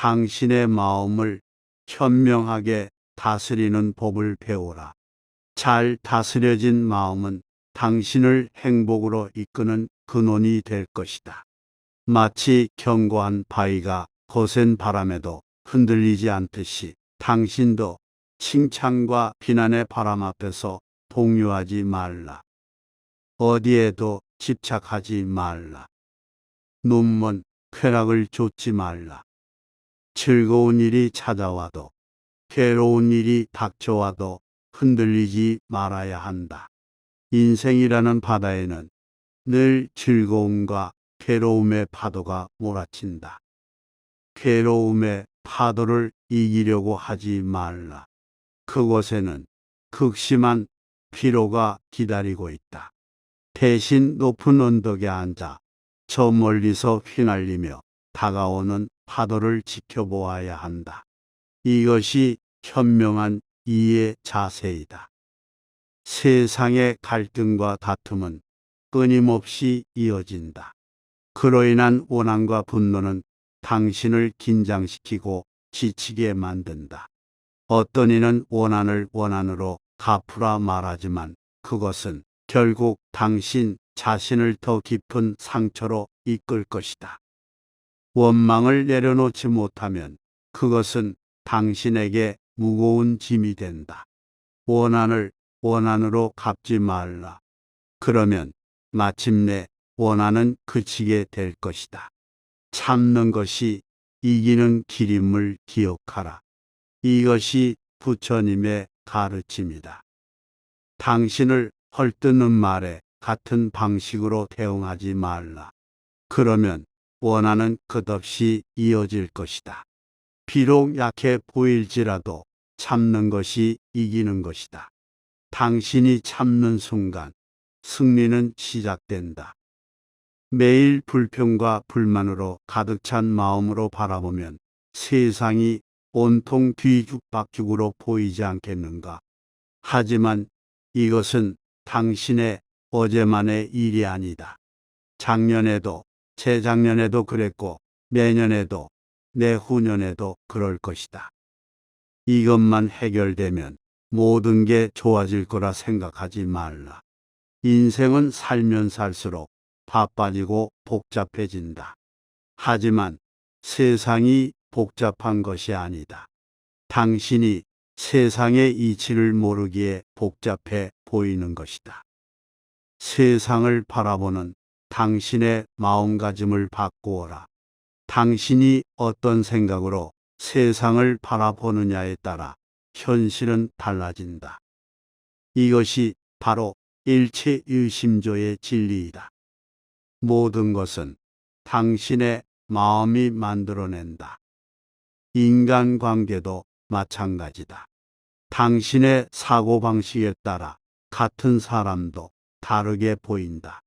당신의 마음을 현명하게 다스리는 법을 배우라. 잘 다스려진 마음은 당신을 행복으로 이끄는 근원이 될 것이다. 마치 견고한 바위가 거센 바람에도 흔들리지 않듯이 당신도 칭찬과 비난의 바람 앞에서 동요하지 말라. 어디에도 집착하지 말라. 눈먼 쾌락을 좇지 말라. 즐거운 일이 찾아와도 괴로운 일이 닥쳐와도 흔들리지 말아야 한다. 인생이라는 바다에는 늘 즐거움과 괴로움의 파도가 몰아친다. 괴로움의 파도를 이기려고 하지 말라. 그곳에는 극심한 피로가 기다리고 있다. 대신 높은 언덕에 앉아 저 멀리서 휘날리며 다가오는 파도를 지켜보아야 한다. 이것이 현명한 이의 자세이다. 세상의 갈등과 다툼은 끊임없이 이어진다. 그로 인한 원한과 분노는 당신을 긴장시키고 지치게 만든다. 어떤 이는 원한을 원한으로 갚으라 말하지만 그것은 결국 당신 자신을 더 깊은 상처로 이끌 것이다. 원망을 내려놓지 못하면 그것은 당신에게 무거운 짐이 된다. 원한을 원한으로 갚지 말라. 그러면 마침내 원한은 그치게 될 것이다. 참는 것이 이기는 길임을 기억하라. 이것이 부처님의 가르침이다. 당신을 헐뜯는 말에 같은 방식으로 대응하지 말라. 그러면 원한은 끝없이 이어질 것이다. 비록 약해 보일지라도 참는 것이 이기는 것이다. 당신이 참는 순간 승리는 시작된다. 매일 불평과 불만으로 가득 찬 마음으로 바라보면 세상이 온통 뒤죽박죽으로 보이지 않겠는가? 하지만 이것은 당신의 어제만의 일이 아니다. 작년에도, 재작년에도 그랬고, 내년에도, 내후년에도 그럴 것이다. 이것만 해결되면 모든 게 좋아질 거라 생각하지 말라. 인생은 살면 살수록 바빠지고 복잡해진다. 하지만 세상이 복잡한 것이 아니다. 당신이 세상의 이치를 모르기에 복잡해 보이는 것이다. 세상을 바라보는 당신의 마음가짐을 바꾸어라. 당신이 어떤 생각으로 세상을 바라보느냐에 따라 현실은 달라진다. 이것이 바로 일체유심조의 진리이다. 모든 것은 당신의 마음이 만들어낸다. 인간관계도 마찬가지다. 당신의 사고방식에 따라 같은 사람도 다르게 보인다.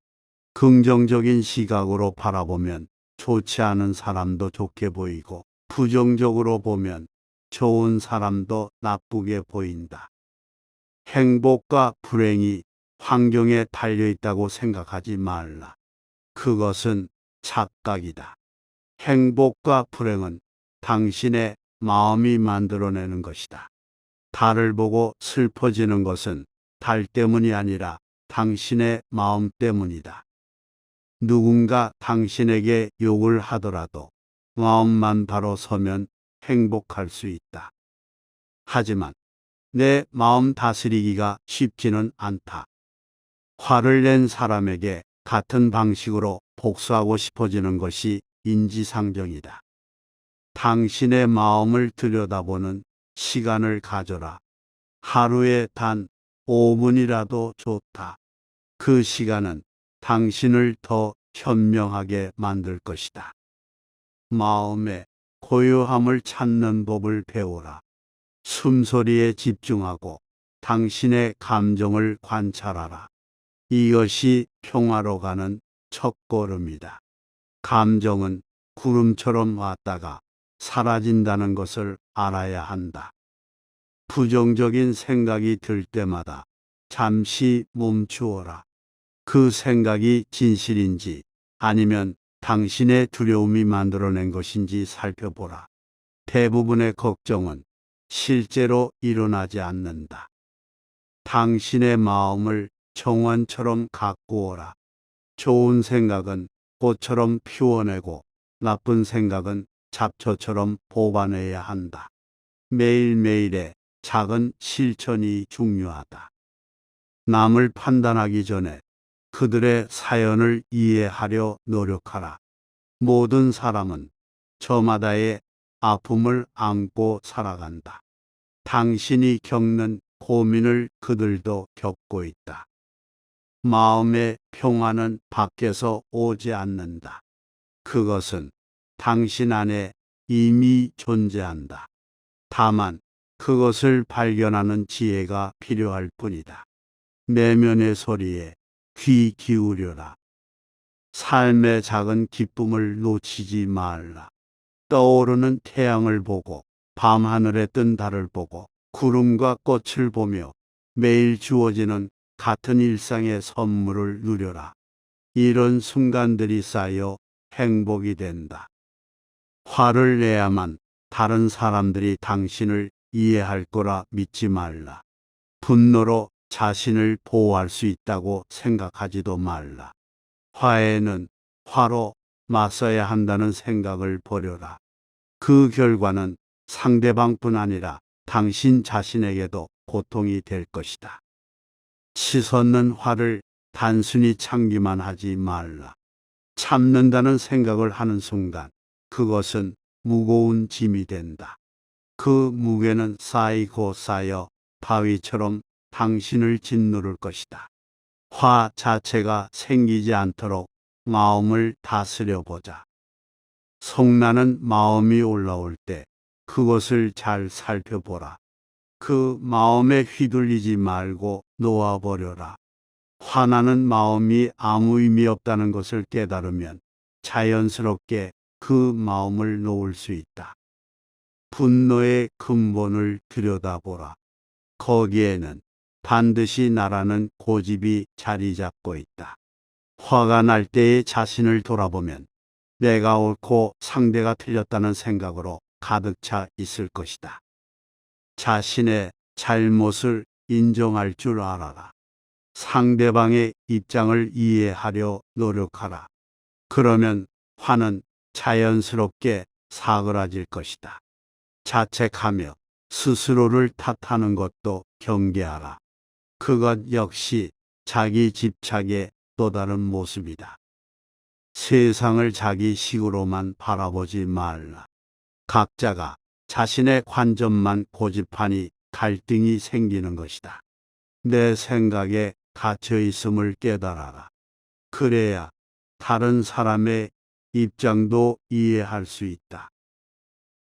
긍정적인 시각으로 바라보면 좋지 않은 사람도 좋게 보이고, 부정적으로 보면 좋은 사람도 나쁘게 보인다. 행복과 불행이 환경에 달려있다고 생각하지 말라. 그것은 착각이다. 행복과 불행은 당신의 마음이 만들어내는 것이다. 달을 보고 슬퍼지는 것은 달 때문이 아니라 당신의 마음 때문이다. 누군가 당신에게 욕을 하더라도 마음만 바로 서면 행복할 수 있다. 하지만 내 마음 다스리기가 쉽지는 않다. 화를 낸 사람에게 같은 방식으로 복수하고 싶어지는 것이 인지상정이다. 당신의 마음을 들여다보는 시간을 가져라. 하루에 단 5분이라도 좋다. 그 시간은 당신을 더 현명하게 만들 것이다. 마음의 고요함을 찾는 법을 배우라. 숨소리에 집중하고 당신의 감정을 관찰하라. 이것이 평화로 가는 첫걸음이다. 감정은 구름처럼 왔다가 사라진다는 것을 알아야 한다. 부정적인 생각이 들 때마다 잠시 멈추어라. 그 생각이 진실인지 아니면 당신의 두려움이 만들어낸 것인지 살펴보라. 대부분의 걱정은 실제로 일어나지 않는다. 당신의 마음을 정원처럼 가꾸어라. 좋은 생각은 꽃처럼 피워내고 나쁜 생각은 잡초처럼 뽑아내야 한다. 매일매일의 작은 실천이 중요하다. 남을 판단하기 전에 그들의 사연을 이해하려 노력하라. 모든 사람은 저마다의 아픔을 안고 살아간다. 당신이 겪는 고민을 그들도 겪고 있다. 마음의 평화는 밖에서 오지 않는다. 그것은 당신 안에 이미 존재한다. 다만 그것을 발견하는 지혜가 필요할 뿐이다. 내면의 소리에 귀 기울여라. 삶의 작은 기쁨을 놓치지 말라. 떠오르는 태양을 보고, 밤하늘에 뜬 달을 보고, 구름과 꽃을 보며 매일 주어지는 같은 일상의 선물을 누려라. 이런 순간들이 쌓여 행복이 된다. 화를 내야만 다른 사람들이 당신을 이해할 거라 믿지 말라. 분노로 자신을 보호할 수 있다고 생각하지도 말라. 화해는 화로 맞서야 한다는 생각을 버려라. 그 결과는 상대방뿐 아니라 당신 자신에게도 고통이 될 것이다. 치솟는 화를 단순히 참기만 하지 말라. 참는다는 생각을 하는 순간 그것은 무거운 짐이 된다. 그 무게는 쌓이고 쌓여 바위처럼 당신을 짓누를 것이다. 화 자체가 생기지 않도록 마음을 다스려 보자. 성나는 마음이 올라올 때 그것을 잘 살펴보라. 그 마음에 휘둘리지 말고 놓아버려라. 화나는 마음이 아무 의미 없다는 것을 깨달으면 자연스럽게 그 마음을 놓을 수 있다. 분노의 근본을 들여다보라. 거기에는 반드시 나라는 고집이 자리 잡고 있다. 화가 날 때의 자신을 돌아보면 내가 옳고 상대가 틀렸다는 생각으로 가득 차 있을 것이다. 자신의 잘못을 인정할 줄 알아라. 상대방의 입장을 이해하려 노력하라. 그러면 화는 자연스럽게 사그라질 것이다. 자책하며 스스로를 탓하는 것도 경계하라. 그것 역시 자기 집착의 또 다른 모습이다. 세상을 자기 식으로만 바라보지 말라. 각자가 자신의 관점만 고집하니 갈등이 생기는 것이다. 내 생각에 갇혀 있음을 깨달아라. 그래야 다른 사람의 입장도 이해할 수 있다.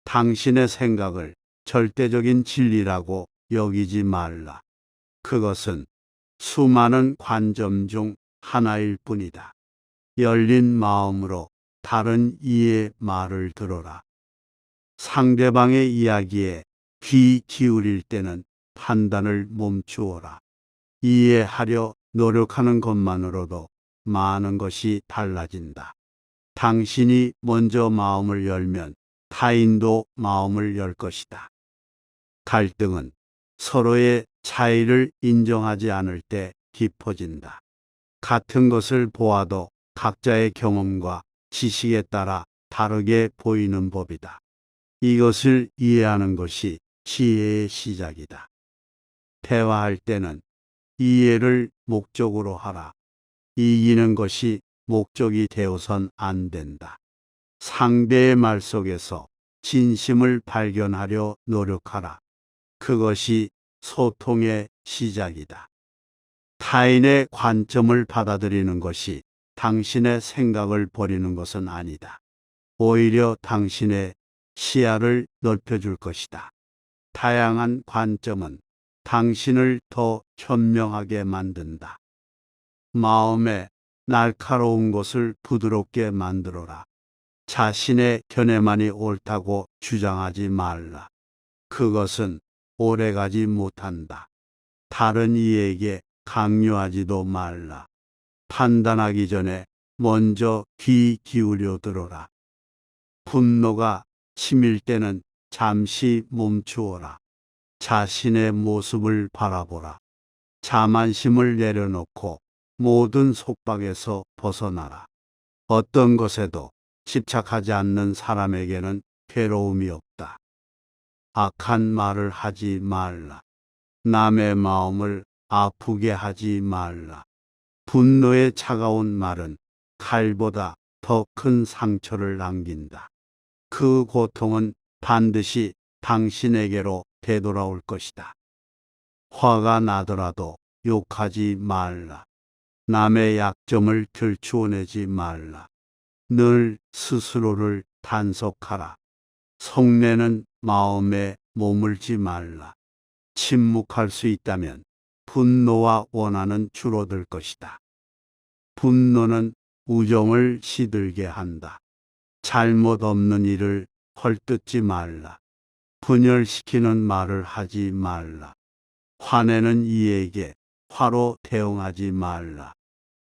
당신의 생각을 절대적인 진리라고 여기지 말라. 그것은 수많은 관점 중 하나일 뿐이다. 열린 마음으로 다른 이의 말을 들어라. 상대방의 이야기에 귀 기울일 때는 판단을 멈추어라. 이해하려 노력하는 것만으로도 많은 것이 달라진다. 당신이 먼저 마음을 열면 타인도 마음을 열 것이다. 갈등은 서로의 차이를 인정하지 않을 때 깊어진다. 같은 것을 보아도 각자의 경험과 지식에 따라 다르게 보이는 법이다. 이것을 이해하는 것이 지혜의 시작이다. 대화할 때는 이해를 목적으로 하라. 이기는 것이 목적이 되어선 안 된다. 상대의 말 속에서 진심을 발견하려 노력하라. 그것이 소통의 시작이다. 타인의 관점을 받아들이는 것이 당신의 생각을 버리는 것은 아니다. 오히려 당신의 시야를 넓혀줄 것이다. 다양한 관점은 당신을 더 현명하게 만든다. 마음에 날카로운 것을 부드럽게 만들어라. 자신의 견해만이 옳다고 주장하지 말라. 그것은 오래가지 못한다. 다른 이에게 강요하지도 말라. 판단하기 전에 먼저 귀 기울여 들어라. 분노가 치밀 때는 잠시 멈추어라. 자신의 모습을 바라보라. 자만심을 내려놓고 모든 속박에서 벗어나라. 어떤 것에도 집착하지 않는 사람에게는 괴로움이 없다. 악한 말을 하지 말라. 남의 마음을 아프게 하지 말라. 분노의 차가운 말은 칼보다 더 큰 상처를 남긴다. 그 고통은 반드시 당신에게로 되돌아올 것이다. 화가 나더라도 욕하지 말라. 남의 약점을 들추어내지 말라. 늘 스스로를 단속하라. 속내는 마음에 머물지 말라. 침묵할 수 있다면 분노와 원한은 줄어들 것이다. 분노는 우정을 시들게 한다. 잘못 없는 일을 헐뜯지 말라. 분열시키는 말을 하지 말라. 화내는 이에게 화로 대응하지 말라.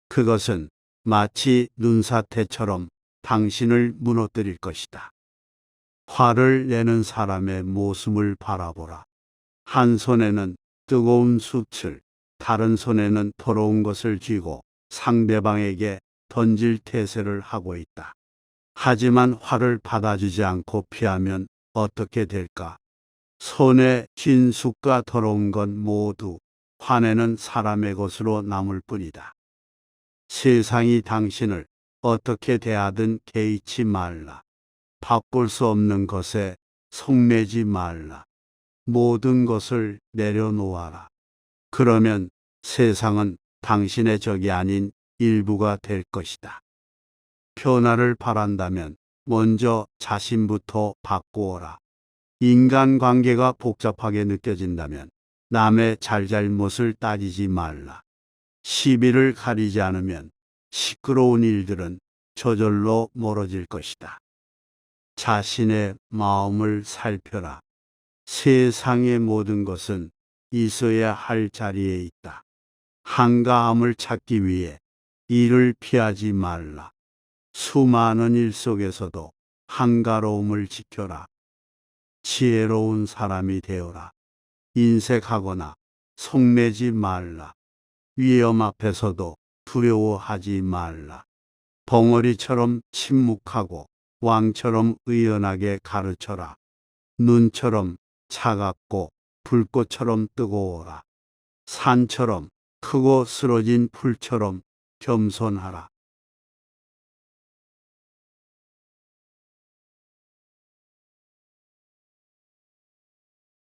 그것은 마치 눈사태처럼 당신을 무너뜨릴 것이다. 화를 내는 사람의 모습을 바라보라. 한 손에는 뜨거운 숯을, 다른 손에는 더러운 것을 쥐고 상대방에게 던질 태세를 하고 있다. 하지만 화를 받아주지 않고 피하면 어떻게 될까? 손에 쥔 숯과 더러운 것 모두 화내는 사람의 것으로 남을 뿐이다. 세상이 당신을 어떻게 대하든 개의치 말라. 바꿀 수 없는 것에 속내지 말라. 모든 것을 내려놓아라. 그러면 세상은 당신의 적이 아닌 일부가 될 것이다. 변화를 바란다면 먼저 자신부터 바꾸어라. 인간관계가 복잡하게 느껴진다면 남의 잘잘못을 따지지 말라. 시비를 가리지 않으면 시끄러운 일들은 저절로 멀어질 것이다. 자신의 마음을 살펴라. 세상의 모든 것은 있어야 할 자리에 있다. 한가함을 찾기 위해 일을 피하지 말라. 수많은 일 속에서도 한가로움을 지켜라. 지혜로운 사람이 되어라. 인색하거나 속내지 말라. 위험 앞에서도 두려워하지 말라. 벙어리처럼 침묵하고 왕처럼 의연하게 가르쳐라. 눈처럼 차갑고 불꽃처럼 뜨거워라. 산처럼 크고 쓰러진 풀처럼 겸손하라.